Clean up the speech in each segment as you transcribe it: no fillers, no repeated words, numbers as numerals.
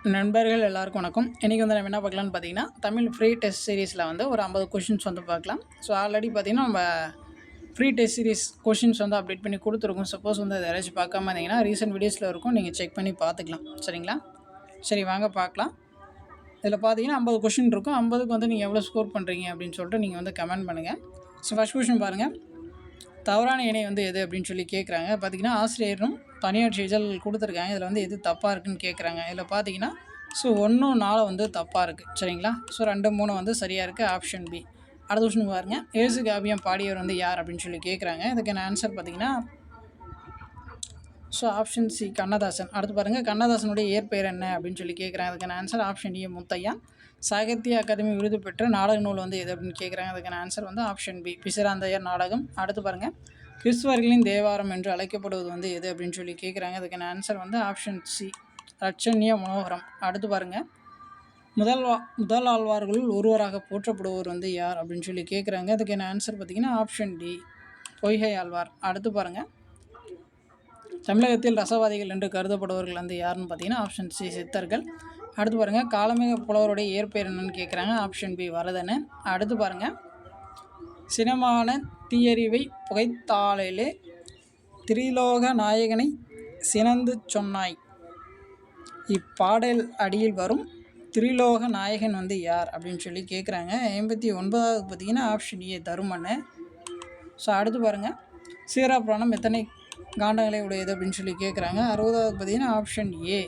நண்பர்கள் எல்லாருக்கும் வணக்கம். இன்றைக்கி வந்து நம்ம என்ன பார்க்கலான்னு பார்த்தீங்கன்னா, தமிழ் ஃப்ரீ டெஸ்ட் சீரிஸில் வந்து ஒரு 50 கொஷின்ஸ் வந்து பார்க்கலாம். ஸோ ஆல்ரெடி பார்த்தீங்கன்னா, நம்ம ஃப்ரீ டெஸ்ட் சீரிஸ் கொஷின்ஸ் வந்து அப்டேட் பண்ணி கொடுத்துருக்கோம். சப்போஸ் வந்து அதை யாராச்சும் பார்க்காம இருந்தீங்கன்னா, ரீசெண்ட் வீடியோஸில் இருக்கும், நீங்கள் செக் பண்ணி பார்த்துக்கலாம். சரிங்களா? சரி வாங்க பார்க்கலாம். இதில் பார்த்தீங்கன்னா 50 கொஷின் இருக்கும். 50க்கு வந்து நீங்கள் எவ்வளோ ஸ்கோர் பண்ணுறீங்க அப்படின்னு சொல்லிட்டு நீங்கள் வந்து கமெண்ட் பண்ணுங்கள். ஸோ ஃபஸ்ட் கொஷின் பாருங்கள். தவறான இணை வந்து எது அப்படின்னு சொல்லி கேட்குறாங்க. பார்த்தீங்கன்னா ஆசிரியரும் தனியாட்சி இதழ் கொடுத்துருக்காங்க. இதில் வந்து எது தப்பாக இருக்குதுன்னு கேட்குறாங்க. இதில் பார்த்தீங்கன்னா 1, 4 வந்து தப்பாக இருக்குது. சரிங்களா? 2, 3 வந்து சரியாக இருக்குது. Option B. அடுத்த கொஸ்டின் பாருங்கள். இயேசு காவியம் பாடியவர் வந்து யார் அப்படின்னு சொல்லி கேட்குறாங்க. இதுக்கான ஆன்சர் பார்த்தீங்கன்னா ஆப்ஷன் சி கண்ணதாசன். அடுத்து பாருங்கள், கண்ணதாசனுடைய இயற்பெயர் என்ன அப்படின்னு சொல்லி கேட்குறாங்க. அதுக்கான answer option A Muthiah. Sahitya Akademi விருது பெற்ற நாடக நூல் வந்து எது அப்படின்னு கேட்குறாங்க. அதுக்கான ஆன்சர் வந்து ஆப்ஷன் பி பிசிராந்தையர் நாடகம். அடுத்து பாருங்கள், கிறிஸ்துவர்களின் தேவாரம் என்று அழைக்கப்படுவது வந்து எது அப்படின்னு சொல்லி கேட்குறாங்க. அதுக்கான ஆன்சர் வந்து ஆப்ஷன் சி ரட்சண்ய மனோகரம். அடுத்து பாருங்கள், முதல் ஆழ்வார்களுள் ஒருவராக போற்றப்படுவர் வந்து யார் அப்படின்னு சொல்லி கேட்குறாங்க. அதுக்கான ஆன்சர் பார்த்திங்கன்னா ஆப்ஷன் டி பொய்கை ஆழ்வார். அடுத்து பாருங்கள், தமிழகத்தில் ரசவாதிகள் என்று கருதப்படுபவர்கள் வந்து யாருன்னு பார்த்தீங்கன்னா ஆப்ஷன் சி சித்தர்கள். அடுத்து பாருங்கள், காலமிக புலவருடைய இயற்பெயர் என்னன்னு கேட்குறாங்க. ஆப்ஷன் பி வரதனு. அடுத்து பாருங்கள், சினமான தீயறிவை புகைத்தாளிலே திரிலோக நாயகனை சினந்து சொன்னாய். இப்பாடல் அடியில் வரும் திரிலோக நாயகன் வந்து யார் அப்படின்னு சொல்லி கேட்குறாங்க. 89வது பார்த்தீங்கன்னா ஆப்ஷன் ஏ தருமனு. அடுத்து பாருங்கள், சீராப்புராணம் எத்தனை காண்டங்களை உடையது அப்படின்னு சொல்லி கேட்குறாங்க. 60வது பார்த்தீங்கன்னா ஆப்ஷன் ஏ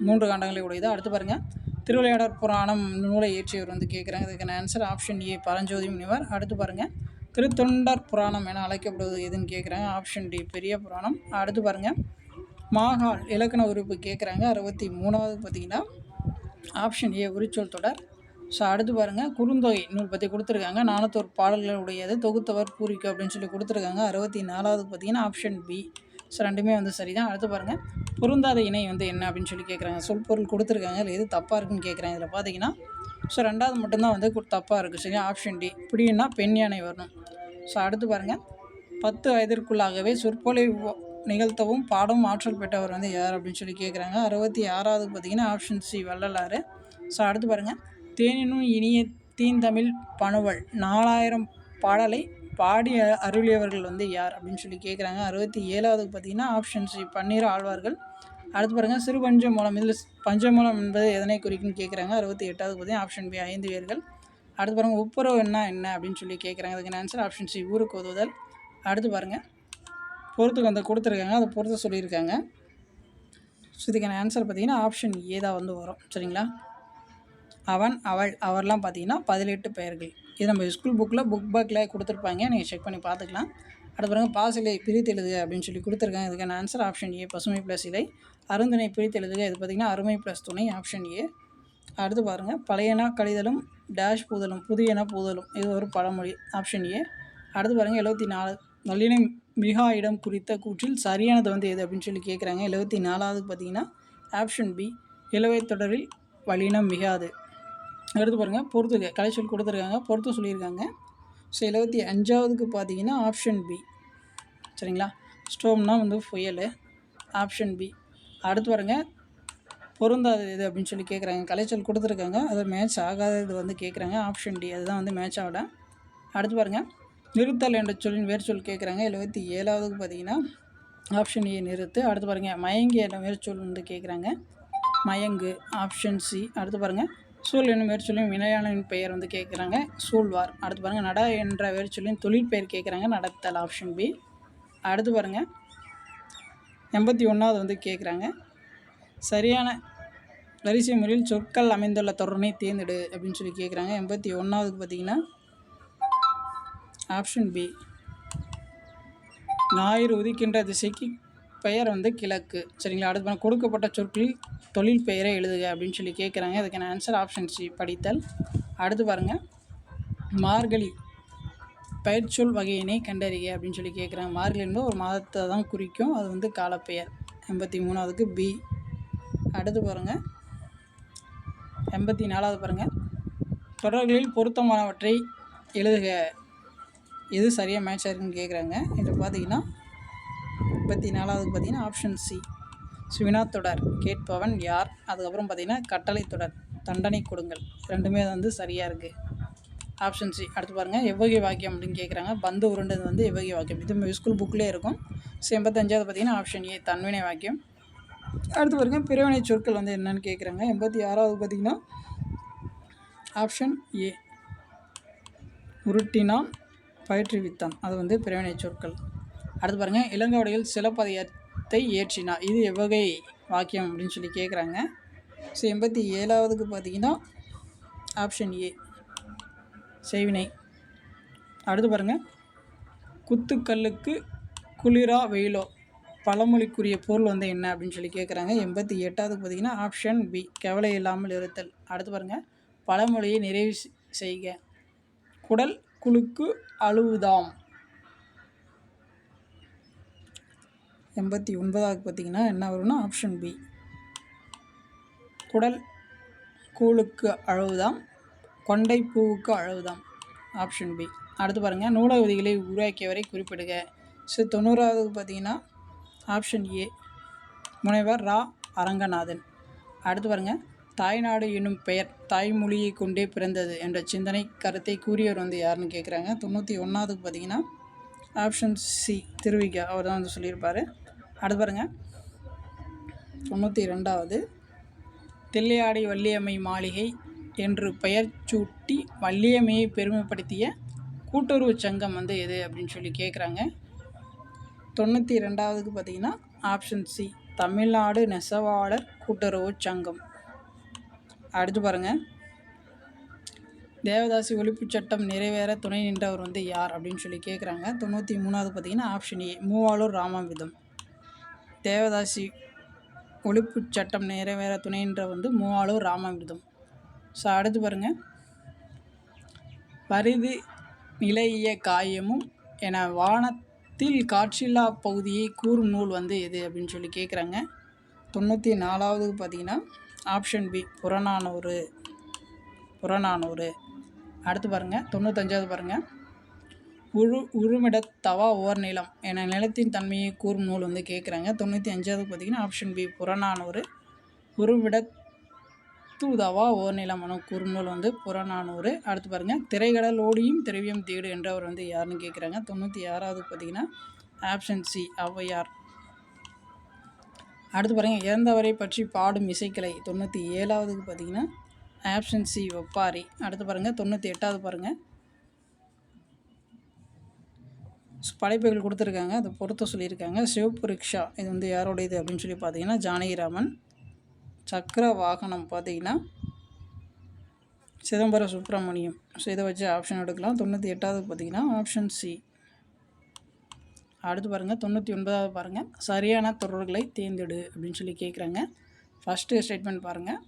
3 காண்டங்களை உடையது. அடுத்து பாருங்கள், திருவிளையாடற் புராணம் நூலை இயற்றியவர் வந்து கேட்குறாங்க. இதுக்கான ஆன்சர் ஆப்ஷன் ஏ பரஞ்சோதி முனிவர். அடுத்து பாருங்கள், திருத்தொண்டர் புராணம் என அழைக்கப்படுவது எதுன்னு கேட்குறாங்க. ஆப்ஷன் டி பெரிய புராணம். அடுத்து பாருங்கள், மாகால் இலக்கண உறுப்பு கேட்குறாங்க. 63வது பார்த்தீங்கன்னா ஆப்ஷன் ஏ உரிச்சொல் தொடர். அடுத்து பாருங்கள், குறுந்தொகை நூல் பற்றி கொடுத்துருக்காங்க. 401 பாடல்கள் உடையது, தொகுத்தவர் பூரிக்கு அப்படின்னு சொல்லி கொடுத்துருக்காங்க. 64வது பார்த்தீங்கன்னா ஆப்ஷன் பி. ரெண்டுமே வந்து சரி தான். அடுத்து பாருங்கள், பொருந்தாத இணை வந்து என்ன அப்படின்னு சொல்லி கேட்குறாங்க. சொற்பொருள் கொடுத்துருக்காங்க, இல்லை எது தப்பாக இருக்குன்னு கேட்குறாங்க. இதில் பார்த்தீங்கன்னா 2வது மட்டும்தான் வந்து தப்பாக இருக்குது. சரியா? ஆப்ஷன் டி இப்படின்னா பெண் யானை வரணும். அடுத்து பாருங்கள், 10 வயதிற்குள்ளாகவே சொற்பொழிவு நிகழ்த்தவும் பாடவும் ஆற்றல் பெற்றவர் வந்து யார் அப்படின்னு சொல்லி கேட்குறாங்க. 66வது பார்த்தீங்கன்னா ஆப்ஷன் சி வள்ளலாறு. அடுத்து பாருங்கள், தேனினும் இனிய தீந்தமிழ் பணுவல் 4000 பாடலை பாடி அருளியவர்கள் வந்து யார் அப்படின்னு சொல்லி கேட்குறாங்க. 67வது பார்த்தீங்கன்னா ஆப்ஷன் சி 12 ஆழ்வார்கள். அடுத்து பாருங்கள், சிறு பஞ்சமூலம். இதில் பஞ்சமூலம் என்பது எதனை குறிக்குன்னு கேட்குறாங்க. 68வது பார்த்தீங்கன்னா ஆப்ஷன் பி 5 பேர்கள். அடுத்து பாருங்கள், ஒப்புரவு என்ன அப்படின்னு சொல்லி கேட்குறாங்க. அதுக்கான ஆன்சர் ஆப்ஷன் சி ஊருக்கு உதவுதல். அடுத்து பாருங்கள், பொறுத்துக்கு வந்து கொடுத்துருக்காங்க, அதை பொறுத்து சொல்லியிருக்காங்க. இதுக்கான ஆன்சர் பார்த்தீங்கன்னா ஆப்ஷன் ஏ தான் வந்து வரும். சரிங்களா? அவன் அவள் அவர்லாம் பார்த்தீங்கன்னா 18 பெயர்கள். இது நம்ம ஸ்கூல் புக் பேக்கில் கொடுத்துருப்பாங்க, நீங்கள் செக் பண்ணி பார்த்துக்கலாம். அடுத்து பாருங்கள், பாசிலை பிரித்து எழுதுக அப்படின்னு சொல்லி கொடுத்துருக்காங்க. இதுக்கான ஆன்சர் ஆப்ஷன் ஏ பசுமை ப்ளஸ் இலை. அருந்தினை பிரித்து எழுதுக, இது பார்த்திங்கன்னா அருமை ப்ளஸ் துணை. Option A. அடுத்து பாருங்கள், பழையனா கழிதலும் டேஷ் பூதலும் புதியனா பூதலும், இது ஒரு பழமொழி. Option A. அடுத்து பாருங்கள், 74 நல்லினை மிகா இடம் குறித்த கூற்றில் சரியானது வந்து எது அப்படின்னு சொல்லி கேட்குறாங்க. 74வது பார்த்தீங்கன்னா ஆப்ஷன் பி இலவை தொடரில் வல்லினம் மிகாது. அடுத்து பாருங்கள், பொறுத்துக கலைச்சொல் கொடுத்துருக்காங்க, பொறுத்து சொல்லியிருக்காங்க. 75வதுக்கு பார்த்தீங்கன்னா ஆப்ஷன் பி. சரிங்களா? ஸ்டோம்னா வந்து புயல். Option B. அடுத்து பாருங்கள், பொருந்தாதது எது அப்படின்னு சொல்லி கேட்குறாங்க. கலைச்சொல் கொடுத்துருக்காங்க, அது மேட்ச் ஆகாதது வந்து கேட்குறாங்க. ஆப்ஷன் டி அதுதான் வந்து மேட்ச் ஆகல. அடுத்து பாருங்கள், நிறுத்தல் என்ற சொல்லின் வேர்ச்சொல் கேட்குறாங்க. 77வதுக்கு பார்த்தீங்கன்னா ஆப்ஷன் ஏ நிறுத்து. அடுத்து பாருங்கள், மயங்கி என்ற வேர்ச்சொல் வந்து கேட்குறாங்க. மயங்கு. Option C. அடுத்து பாருங்கள், சூழ் என்னும் வேர்ச்சொல்லின் வினையாளனின் பெயர் வந்து கேட்குறாங்க. சூழ்வார். அடுத்து பாருங்கள், நட என்ற வேர்ச்சொல்லின் தொழிற்பெயர் கேட்குறாங்க. நடத்தல். Option B. அடுத்து பாருங்கள், 81வது வந்து கேட்குறாங்க. சரியான வரிசை முறையில் சொற்கள் அமைந்துள்ள தொடரை தேர்ந்தெடு அப்படின்னு சொல்லி கேட்குறாங்க. 81வதுக்கு பார்த்தீங்கன்னா ஆப்ஷன் பி ஞாயிறு உதிக்கின்ற திசைக்கு பெயர் வந்து கிழக்கு. சரிங்களா? அடுத்து பாருங்கள், கொடுக்கப்பட்ட சொற்களில் தொழில் பெயரை எழுதுக அப்படின்னு சொல்லி கேட்குறாங்க. அதுக்கான ஆன்சர் ஆப்ஷன் சி படித்தல். அடுத்து பாருங்கள், மார்கழி பெயர்ச்சொல் வகையினை கண்டறிக அப்படின்னு சொல்லி கேட்குறாங்க. மார்கழி என்பது ஒரு மாதத்தை தான் குறிக்கும், அது வந்து காலப்பெயர். 83வதுக்கு பி. அடுத்து பாருங்கள், 84வது பாருங்கள், தொடர்களில் பொருத்தமானவற்றை எழுதுக, எது சரியாக மேட்ச் ஆயிருக்குன்னு கேட்குறாங்க. இதில் பார்த்தீங்கன்னா 84வது பார்த்தீங்கன்னா ஆப்ஷன் சி வினாத்தொடர் கேட்பவன் யார். அதுக்கப்புறம் பார்த்திங்கன்னா கட்டளை தொடர் தண்டனை கொடுங்கள். ரெண்டுமே வந்து சரியாக இருக்குது. Option C. அடுத்து பாருங்கள் எவ்வகை வாக்கியம் அப்படின்னு கேட்குறாங்க. பந்து உருண்டது வந்து எவ்வகை வாக்கியம். இது ஸ்கூல் புக்லேயே இருக்கும். 85வது பார்த்திங்கன்னா ஆப்ஷன் ஏ தன்வினை வாக்கியம். அடுத்து பாருங்கள் பிறவினை சொற்கள் வந்து என்னென்னு கேட்குறாங்க. 86வது பார்த்திங்கன்னா ஆப்ஷன் ஏ உருட்டினான் பயிற்றுவித்தான். அது வந்து பிறவினை சொற்கள். அடுத்து பாருங்கள் இளங்கோவடிகள் சிலப்பதிகாரத்தை இயற்றினார். இது எவ்வகை வாக்கியம் அப்படின்னு சொல்லி கேட்குறாங்க. ஸோ 87வதுக்கு பார்த்திங்கன்னா ஆப்ஷன் ஏ செய்வினை. அடுத்து பாருங்கள் குத்துக்கல்லுக்கு குளிரா வெயிலோ பழமொழிக்குரிய பொருள் வந்து என்ன அப்படின்னு சொல்லி கேட்குறாங்க. 88வதுக்கு பார்த்திங்கன்னா ஆப்ஷன் பி கவலை இல்லாமல் இருத்தல். அடுத்து பாருங்கள் பழமொழியை நிறைவு செய்க. குடல் குலுக்கு அழுவுதாம். 89வதுக்கு பார்த்திங்கன்னா என்ன வரும்னா ஆப்ஷன் பி குடல் கூழுக்கு அழுவுதாம் கொண்டை பூவுக்கு அழுவுதாம். Option B. அடுத்து பாருங்கள் நூலக விதிகளை உருவாக்கியவரை குறிப்பிடுக. ஸோ 90வதுக்கு பார்த்திங்கன்னா ஆப்ஷன் ஏ முனைவர் ரா அரங்கநாதன். அடுத்து பாருங்கள் தாய்நாடு என்னும் பெயர் தாய்மொழியை கொண்டே பிறந்தது என்ற சிந்தனை கருத்தை கூறியவர் வந்து யாருன்னு கேட்குறாங்க. 91வதுக்கு பார்த்திங்கன்னா ஆப்ஷன் சி திருவிக. அவர் தான் வந்து சொல்லியிருப்பார். அடுத்து பாருங்கள் 92வது தில்லையாடி வள்ளியம்மை மாளிகை என்று பெயர் சூட்டி வள்ளியம்மையை பெருமைப்படுத்திய கூட்டுறவு சங்கம் வந்து எது அப்படின்னு சொல்லி கேட்குறாங்க. 92வதுக்கு பார்த்திங்கன்னா ஆப்ஷன் சி தமிழ்நாடு நெசவாளர் கூட்டுறவு சங்கம். அடுத்து பாருங்கள் தேவதாசி ஒழிப்புச் சட்டம் நிறைவேற துணை நின்றவர் வந்து யார் அப்படின்னு சொல்லி கேட்குறாங்க. 93வது பார்த்திங்கன்னா ஆப்ஷன் ஏ மூவாளூர் ராமாமிர்தம். தேவதாசி ஒழிப்புச் சட்டம் நிறைவேற துணை நின்ற வந்து மூவாளூர் ராமாமிர்தம். ஸோ அடுத்து பாருங்கள் பரிது நிலைய காயமும் என வானத்தில் காற்றில்லா பகுதியை கூறும் நூல் வந்து எது அப்படின்னு சொல்லி கேட்குறாங்க. 94வதுக்கு பார்த்திங்கன்னா ஆப்ஷன் பி புறநானூறு. அடுத்து பாருங்கள் 95வது பாருங்கள் உருமிடத் தவா ஓர் நிலம் என நிலத்தின் தன்மையை கூறும் நூல் வந்து கேட்குறாங்க. 95வது பார்த்திங்கன்னா ஆப்ஷன் பி புறநானூறு. உருமிடத் தூதவா ஓர் நிலம் என கூறும் நூல் வந்து புறநானூறு. அடுத்து பாருங்கள் திரைக்கடல் ஓடியும் திரவியம் தேடு என்றவர் வந்து யாருன்னு கேட்குறாங்க. 96வது பார்த்திங்கன்னா ஆப்ஷன் சி ஔவையார். அடுத்து பாருங்கள் இறந்தவரை பற்றி பாடும் இசைக்கலை. 97வதுக்கு பார்த்திங்கன்னா ஆப்ஷன் சி ஒப்பாரி. அடுத்து பாருங்கள் 98வது பாருங்கள் படைப்புகள் கொடுத்துருக்காங்க. அதை பொறுத்த சொல்லியிருக்காங்க. சிவப்பு ரிக்ஷா இது வந்து யாரோடையது அப்படின்னு சொல்லி பார்த்தீங்கன்னா ஜானகிராமன். சக்கர வாகனம் பார்த்திங்கன்னா சிதம்பர சுப்பிரமணியம். ஸோ இதை வச்சு ஆப்ஷன் எடுக்கலாம். 98வது பார்த்திங்கன்னா ஆப்ஷன் சி. அடுத்து பாருங்கள் 99வது பாருங்கள் சரியான தொடர்களை தேர்ந்தெடு அப்படின்னு சொல்லி கேட்குறாங்க. ஃபஸ்ட்டு ஸ்டேட்மெண்ட் பாருங்கள்.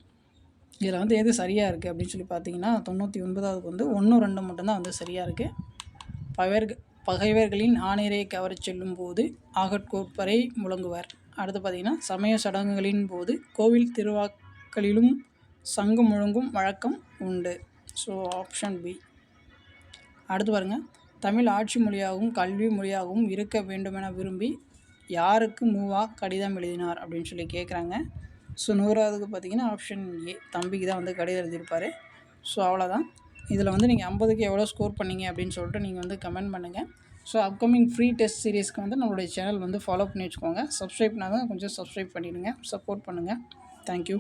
இதில் வந்து எது சரியாக இருக்குது அப்படின்னு சொல்லி பார்த்தீங்கன்னா 99வதுக்கு வந்து 1, 2 மட்டும்தான் வந்து சரியாக இருக்குது. பகைவர்களின் ஆணிரை கவரச் செல்லும் போது ஆகட்கோப்பரை முழங்குவர். அடுத்து பார்த்திங்கன்னா சமய சடங்குகளின் போது கோவில் திருவாக்களிலும் சங்கு முழங்கும் வழக்கம் உண்டு. So option B. அடுத்து பாருங்கள் தமிழ் ஆட்சி மொழியாகவும் கல்வி மொழியாகவும் இருக்க வேண்டுமென விரும்பி யாருக்கு மூவா கடிதம் எழுதினார் அப்படின்னு சொல்லி கேட்குறாங்க. ஸோ 100வதுக்கு பார்த்திங்கன்னா ஆப்ஷன் ஏ தம்பிக்கு தான் வந்து கடிதம் எழுதியிருப்பார். ஸோ அவ்வளோதான். இதில் வந்து நீங்கள் 50க்கு எவ்வளோ ஸ்கோர் பண்ணீங்க அப்படின்னு சொல்லிட்டு நீங்கள் வந்து கமெண்ட் பண்ணுங்கள். ஸோ அப்கமிங் ஃப்ரீ டெஸ்ட் சீரீஸ்க்கு வந்து நம்மளுடைய சேனல் வந்து ஃபாலோ பண்ணி வச்சுக்கோங்க. சப்ஸ்கிரைப் பண்ணாதான் கொஞ்சம் சப்ஸ்கிரைப் பண்ணிவிடுங்க. சப்போர்ட் பண்ணுங்கள். தேங்க்யூ.